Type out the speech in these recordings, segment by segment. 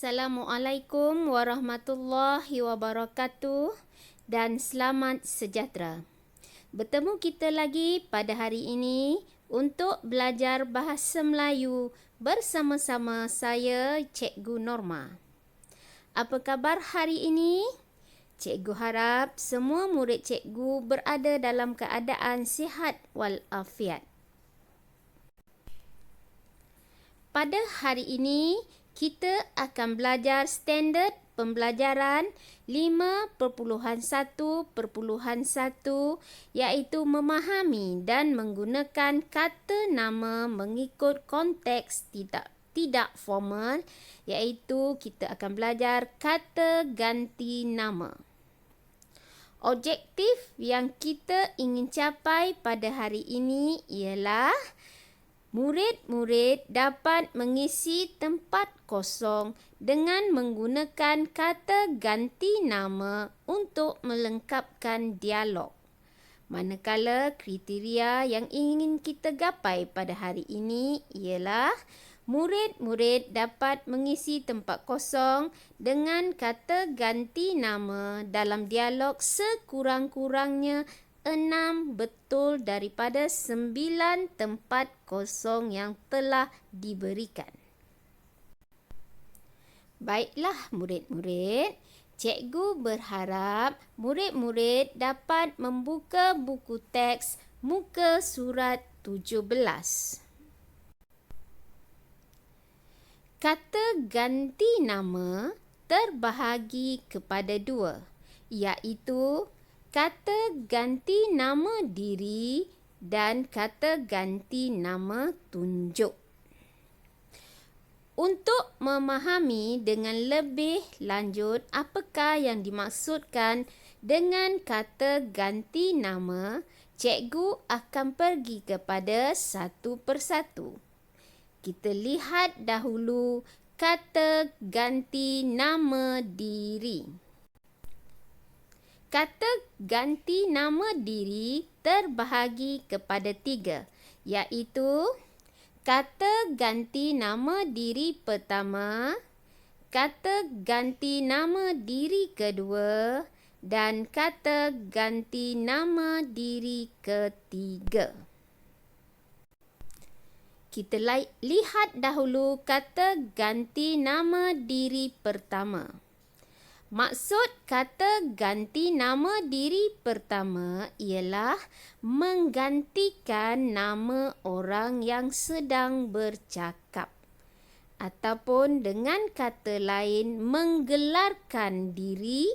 Assalamualaikum warahmatullahi wabarakatuh dan selamat sejahtera. Bertemu kita lagi pada hari ini untuk belajar bahasa Melayu bersama-sama saya, Cikgu Norma. Apa khabar hari ini? Cikgu harap semua murid cikgu berada dalam keadaan sihat walafiat. Pada hari ini, kita akan belajar standard pembelajaran 5.1.1 iaitu memahami dan menggunakan kata nama mengikut konteks tidak formal, iaitu kita akan belajar kata ganti nama. Objektif yang kita ingin capai pada hari ini ialah murid-murid dapat mengisi tempat kosong dengan menggunakan kata ganti nama untuk melengkapkan dialog. Manakala kriteria yang ingin kita gapai pada hari ini ialah murid-murid dapat mengisi tempat kosong dengan kata ganti nama dalam dialog sekurang-kurangnya 6 betul daripada 9 tempat kosong yang telah diberikan. Baiklah murid-murid, cikgu berharap murid-murid dapat membuka buku teks muka surat 17. Kata ganti nama terbahagi kepada dua, iaitu kata ganti nama diri dan kata ganti nama tunjuk. Untuk memahami dengan lebih lanjut apakah yang dimaksudkan dengan kata ganti nama, cikgu akan pergi kepada satu persatu. Kita lihat dahulu kata ganti nama diri. Kata ganti nama diri terbahagi kepada 3, iaitu kata ganti nama diri pertama, kata ganti nama diri kedua, dan kata ganti nama diri ketiga. Kita lihat dahulu kata ganti nama diri pertama. Maksud kata ganti nama diri pertama ialah menggantikan nama orang yang sedang bercakap, ataupun dengan kata lain menggelarkan diri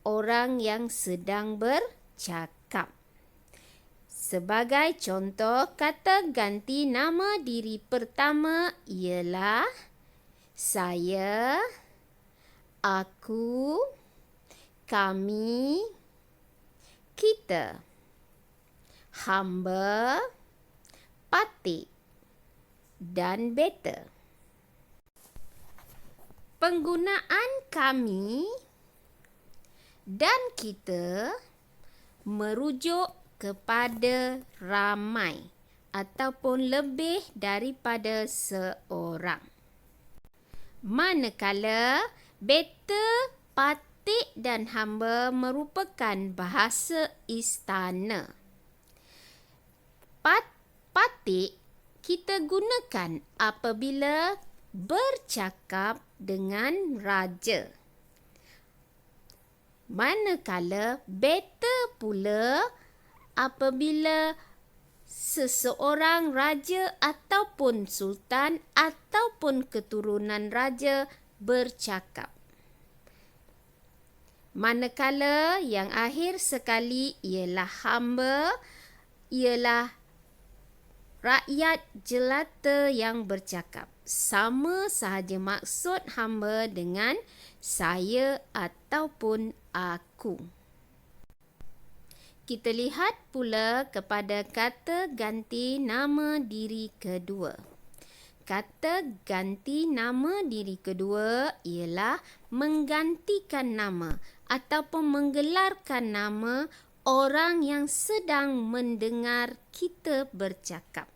orang yang sedang bercakap. Sebagai contoh, kata ganti nama diri pertama ialah saya, aku, kami, kita, hamba, patik dan beta. Penggunaan kami dan kita merujuk kepada ramai ataupun lebih daripada seorang. Manakala beta, patik dan hamba merupakan bahasa istana. Patik kita gunakan apabila bercakap dengan raja. Manakala beta pula apabila seseorang raja ataupun sultan ataupun keturunan raja bercakap. Manakala yang akhir sekali ialah hamba, ialah rakyat jelata yang bercakap. Sama sahaja maksud hamba dengan saya ataupun aku. Kita lihat pula kepada kata ganti nama diri kedua. Kata ganti nama diri kedua ialah menggantikan nama ataupun menggelarkan nama orang yang sedang mendengar kita bercakap.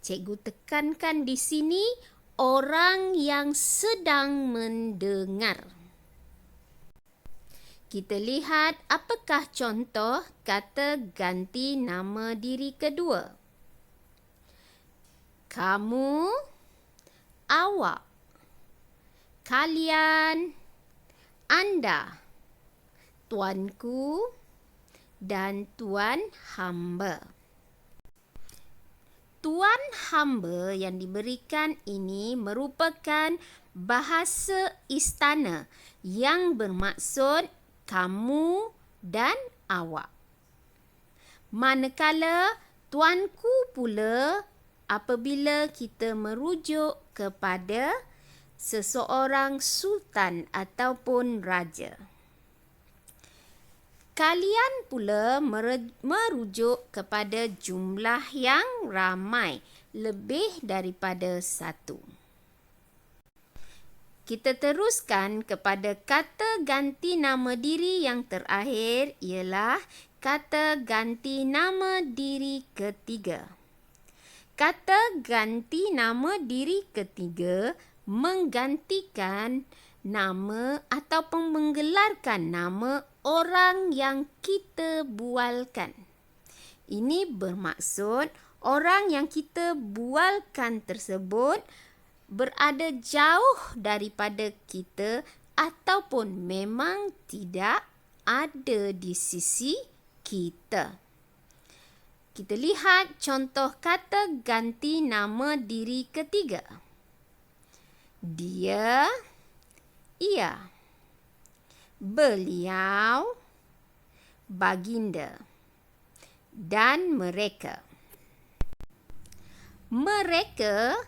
Cikgu tekankan di sini orang yang sedang mendengar. Kita lihat apakah contoh kata ganti nama diri kedua. Kamu, awak, kalian, anda, tuanku dan tuan hamba. Tuan hamba yang diberikan ini merupakan bahasa istana yang bermaksud kamu dan awak. Manakala tuanku pula apabila kita merujuk kepada seseorang sultan ataupun raja. Kalian pula merujuk kepada jumlah yang ramai, lebih daripada satu. Kita teruskan kepada kata ganti nama diri yang terakhir ialah kata ganti nama diri ketiga. Kata ganti nama diri ketiga menggantikan nama ataupun menggelarkan nama orang yang kita bualkan. Ini bermaksud orang yang kita bualkan tersebut berada jauh daripada kita ataupun memang tidak ada di sisi kita. Kita lihat contoh kata ganti nama diri ketiga. Dia, ia, beliau, baginda dan mereka. Mereka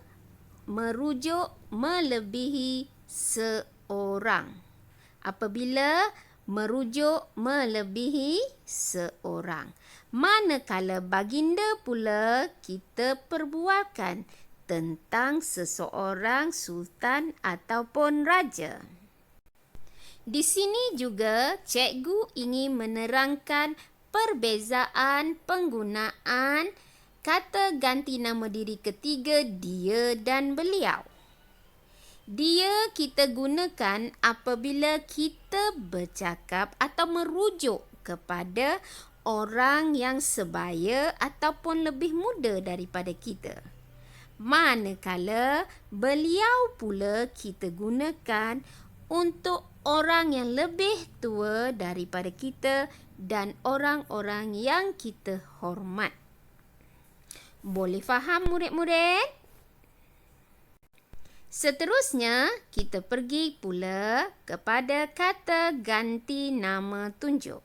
merujuk melebihi seorang. Apabila merujuk melebihi seorang. Manakala baginda pula kita perbualkan tentang seseorang sultan ataupun raja. Di sini juga cikgu ingin menerangkan perbezaan penggunaan kata ganti nama diri ketiga dia dan beliau. Dia kita gunakan apabila kita bercakap atau merujuk kepada orang yang sebaya ataupun lebih muda daripada kita. Manakala beliau pula kita gunakan untuk orang yang lebih tua daripada kita dan orang-orang yang kita hormat. Boleh faham murid-murid? Seterusnya, kita pergi pula kepada kata ganti nama tunjuk.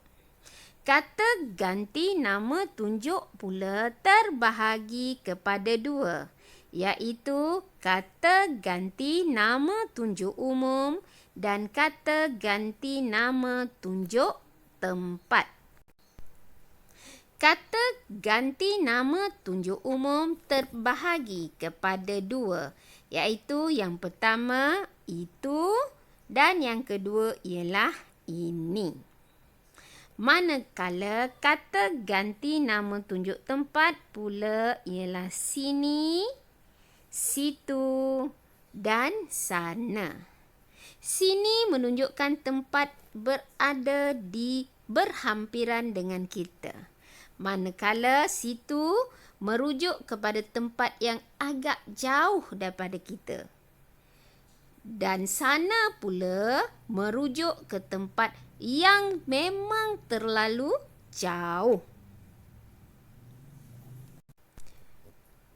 Kata ganti nama tunjuk pula terbahagi kepada dua, iaitu kata ganti nama tunjuk umum dan kata ganti nama tunjuk tempat. Kata ganti nama tunjuk umum terbahagi kepada dua, iaitu yang pertama itu dan yang kedua ialah ini. Manakala kata ganti nama tunjuk tempat pula ialah sini, situ dan sana. Sini menunjukkan tempat berada di berhampiran dengan kita. Manakala situ merujuk kepada tempat yang agak jauh daripada kita. Dan sana pula merujuk ke tempat yang memang terlalu jauh.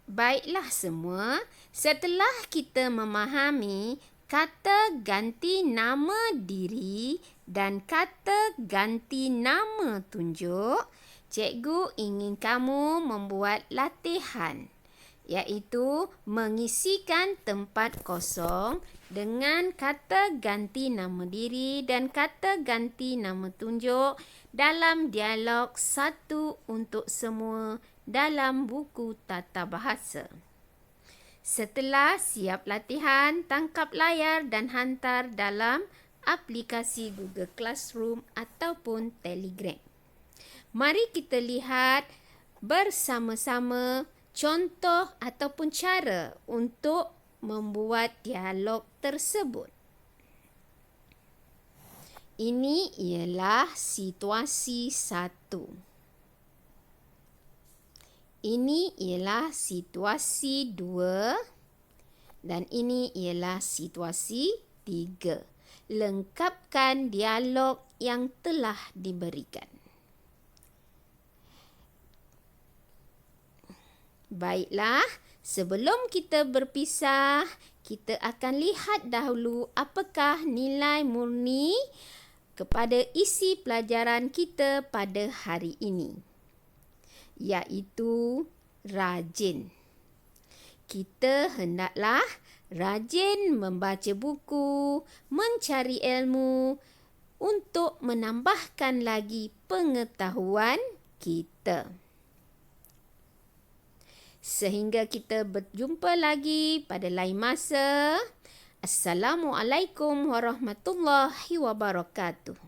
Baiklah semua, setelah kita memahami kata ganti nama diri dan kata ganti nama tunjuk, cikgu ingin kamu membuat latihan, iaitu mengisikan tempat kosong dengan kata ganti nama diri dan kata ganti nama tunjuk dalam dialog satu untuk semua dalam buku tata bahasa. Setelah siap latihan, tangkap layar dan hantar dalam aplikasi Google Classroom ataupun Telegram. Mari kita lihat bersama-sama contoh ataupun cara untuk membuat dialog tersebut. Ini ialah situasi 1. Ini ialah situasi 2 dan ini ialah situasi 3. Lengkapkan dialog yang telah diberikan. Baiklah, sebelum kita berpisah, kita akan lihat dahulu apakah nilai murni kepada isi pelajaran kita pada hari ini, iaitu rajin. Kita hendaklah rajin membaca buku, mencari ilmu untuk menambahkan lagi pengetahuan kita. Sehingga kita berjumpa lagi pada lain masa. Assalamualaikum warahmatullahi wabarakatuh.